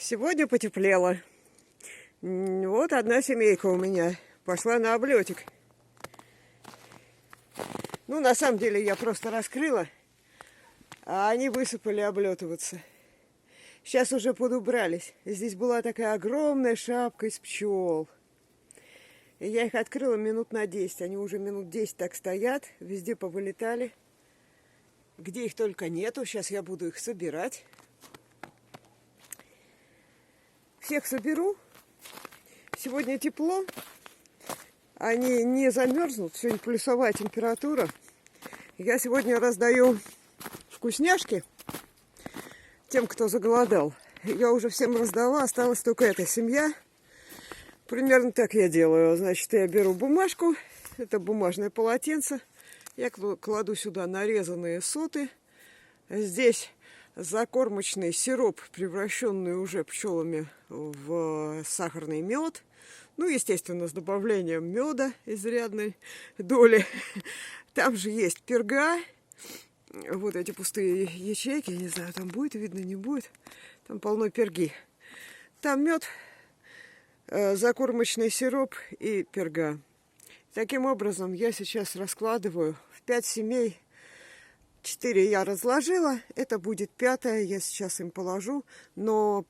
Сегодня потеплело. Вот одна семейка у меня пошла на облетик. Ну, на самом деле, я просто раскрыла, а они высыпали облетываться. Сейчас уже подубрались. Здесь была такая огромная шапка из пчел. И я их открыла минут на 10. Они уже минут 10 так стоят, везде повылетали. Где их только нету. Сейчас я буду их собирать. Всех соберу. Сегодня тепло. Они не замерзнут. Сегодня плюсовая температура. Я сегодня раздаю вкусняшки тем, кто заголодал. Я уже всем раздала. Осталась только эта семья. Примерно так я делаю. Значит, я беру бумажку. Это бумажное полотенце. Я кладу сюда нарезанные соты. Здесь закормочный сироп, превращенный уже пчелами в сахарный мед. Ну, естественно, с добавлением меда изрядной доли. Там же есть перга. Вот эти пустые ячейки. Не знаю, там будет видно, не будет. Там полно перги. Там мед, закормочный сироп и перга. Таким образом, я сейчас раскладываю в 5 семей. 4 я разложила, это будет 5-я, я сейчас им положу. Но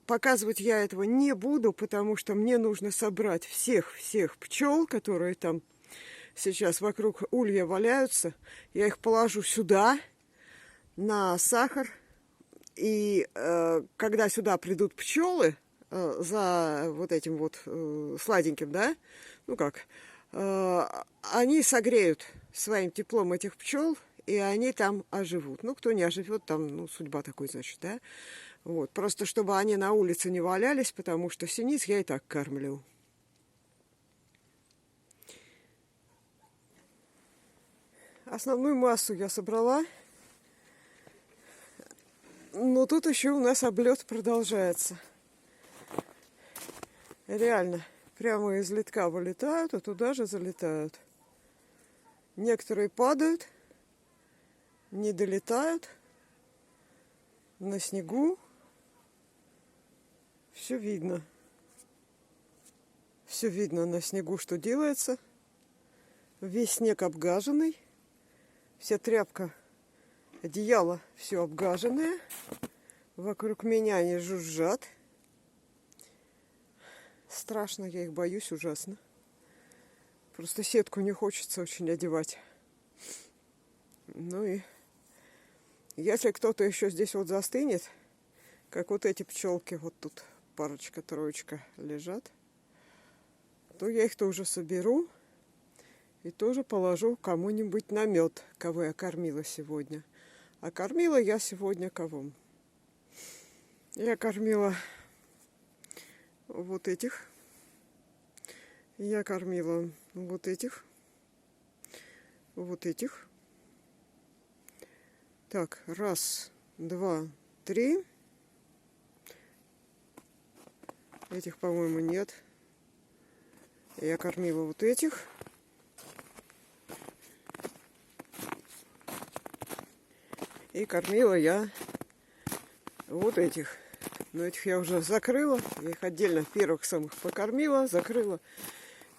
показывать я этого не буду, потому что мне нужно собрать всех пчел, которые там сейчас вокруг улья валяются. Я их положу сюда, на сахар. И когда сюда придут пчелы за вот этим вот сладеньким, да, ну как, они согреют своим теплом этих пчел, и они там оживут. Ну, кто не оживет, там, ну, судьба такой, значит, да. Вот. Просто чтобы они на улице не валялись, потому что синиц я и так кормлю. Основную массу я собрала. Но тут еще у нас облет продолжается. Реально. Прямо из литка вылетают, а туда же залетают. Некоторые падают. Не долетают на снегу. Все видно. Все видно на снегу, что делается. Весь снег обгаженный. Вся тряпка, одеяло все обгаженное. Вокруг меня они жужжат. Страшно, я их боюсь ужасно. Просто сетку не хочется очень одевать. Ну и если кто-то еще здесь вот застынет, как вот эти пчелки, вот тут парочка, троечка лежат, то я их тоже соберу и тоже положу кому-нибудь на мед, кого я кормила сегодня. А кормила я сегодня кого? Я кормила вот этих. Я кормила вот этих. Вот этих. Так, 1, 2, 3. Этих, по-моему, нет. Я кормила вот этих. И кормила я вот этих. Но этих я уже закрыла. Я их отдельно первых самых покормила, закрыла.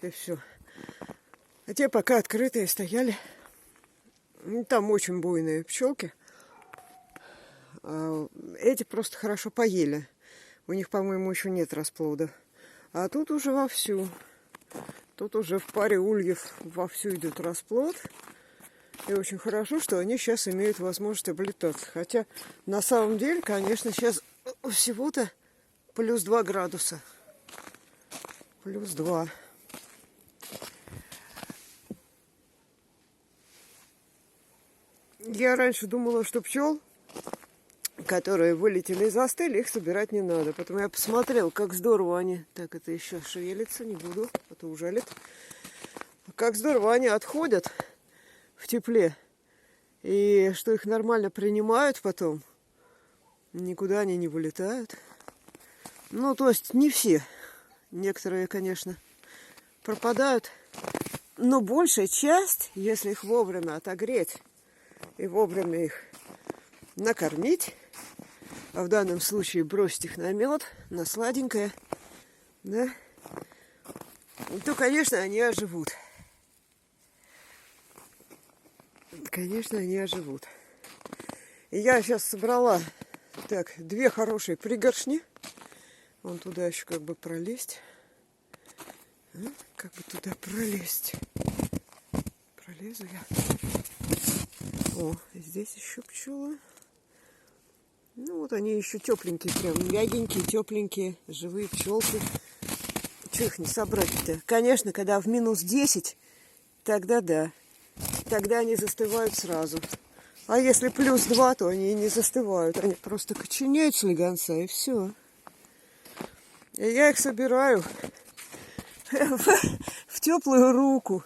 И все. А те пока открытые стояли. Ну, там очень буйные пчелки. Эти просто хорошо поели. У них, по-моему, еще нет расплода. А тут уже вовсю. Тут уже в паре ульев вовсю идет расплод. И очень хорошо, что они сейчас имеют возможность облетаться. Хотя, на самом деле, конечно, сейчас всего-то плюс 2 градуса. Плюс 2. Я раньше думала, что пчел, которые вылетели и застыли, их собирать не надо. Потом я посмотрела, как здорово они... Так, это еще шевелится, не буду, а то ужалит. Как здорово они отходят в тепле. И что их нормально принимают потом. Никуда они не вылетают. Ну, то есть не все. Некоторые, конечно, пропадают. Но большая часть, если их вовремя отогреть и вовремя их накормить, а в данном случае бросить их на мед, на сладенькое, да, то, конечно, они оживут. Конечно, они оживут. И я сейчас собрала так 2 хорошие пригоршни. Вон туда еще как бы пролезть. Как бы туда пролезть. Пролезу я. О, здесь еще пчелы. Ну вот они еще тепленькие, прям мягенькие, тепленькие, живые пчелки. Чего их не собрать-то? Конечно, когда в минус 10, тогда да. Тогда они застывают сразу. А если плюс 2, то они и не застывают. Они просто коченеют с легонца, и все. И я их собираю в теплую руку.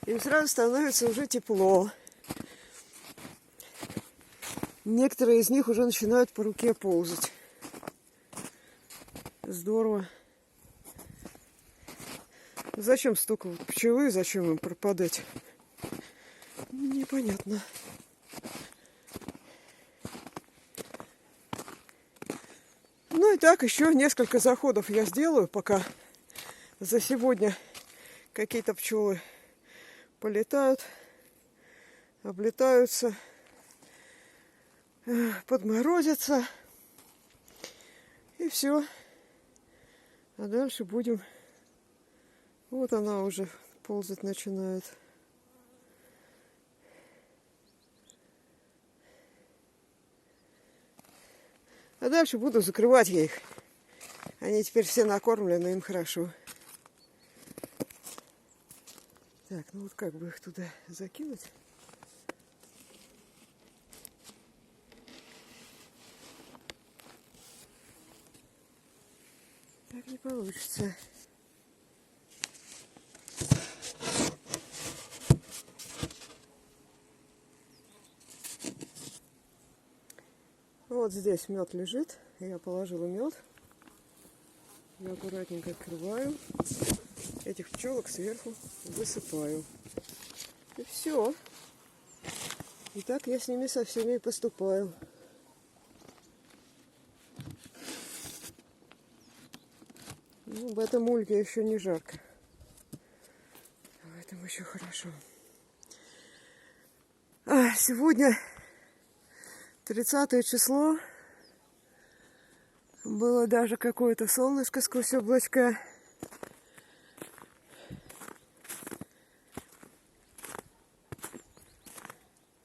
Им сразу становится уже тепло. Некоторые из них уже начинают по руке ползать. Здорово. Зачем столько вот пчелы, зачем им пропадать? Непонятно. Ну и так, еще несколько заходов я сделаю, пока за сегодня какие-то пчелы полетают, облетаются, подморозятся. И все. А дальше будем... Вот она уже ползать начинает. А дальше буду закрывать я их. Они теперь все накормлены, им хорошо. Так, ну вот как бы их туда закинуть? Так не получится. Вот здесь мед лежит. Я положила мед. Я аккуратненько открываю. Этих пчелок сверху высыпаю. И все. И так я с ними со всеми и поступаю. Ну, в этом улье еще не жарко. В этом еще хорошо. Сегодня 30 число. Было даже какое-то солнышко сквозь облачка.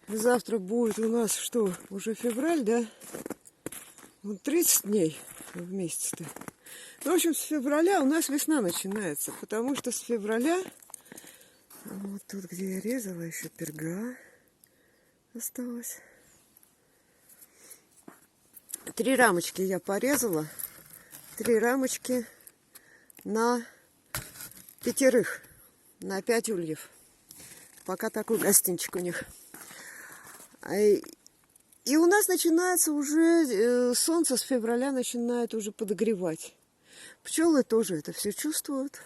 Завтра будет у нас что? Уже февраль, да? Вот 30 дней в месяц-то. Ну, в общем, с февраля у нас весна начинается. Потому что с февраля... Вот тут, где я резала, еще перга осталась. 3 рамочки я порезала. 3 рамочки на 5, на 5 ульев. Пока такой гостинчик у них. И у нас начинается уже, солнце с февраля начинает уже подогревать. Пчелы тоже это все чувствуют.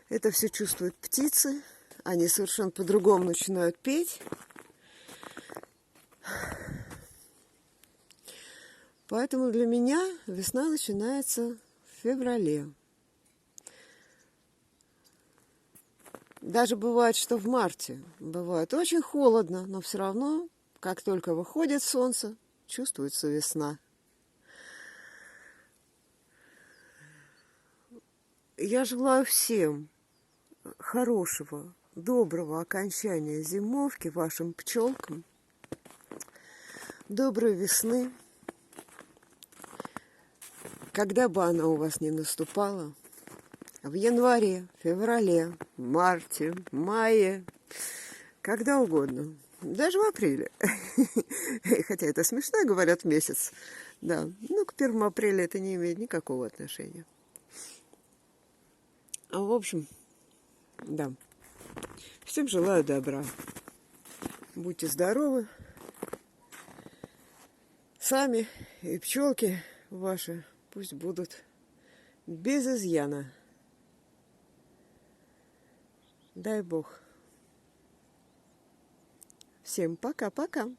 Это все чувствуют птицы. Они совершенно по-другому начинают петь. Поэтому для меня весна начинается в феврале. Даже бывает, что в марте. Бывает очень холодно, но все равно, как только выходит солнце, чувствуется весна. Я желаю всем хорошего, доброго окончания зимовки вашим пчелкам. Доброй весны. Когда бы она у вас не наступала, в январе, феврале, марте, мае, когда угодно, даже в апреле. Хотя это смешно, говорят, месяц. Да, ну к 1 апреля это не имеет никакого отношения. В общем, да, всем желаю добра. Будьте здоровы. Сами и пчелки ваши пусть будут без изъяна. Дай Бог. Всем пока-пока.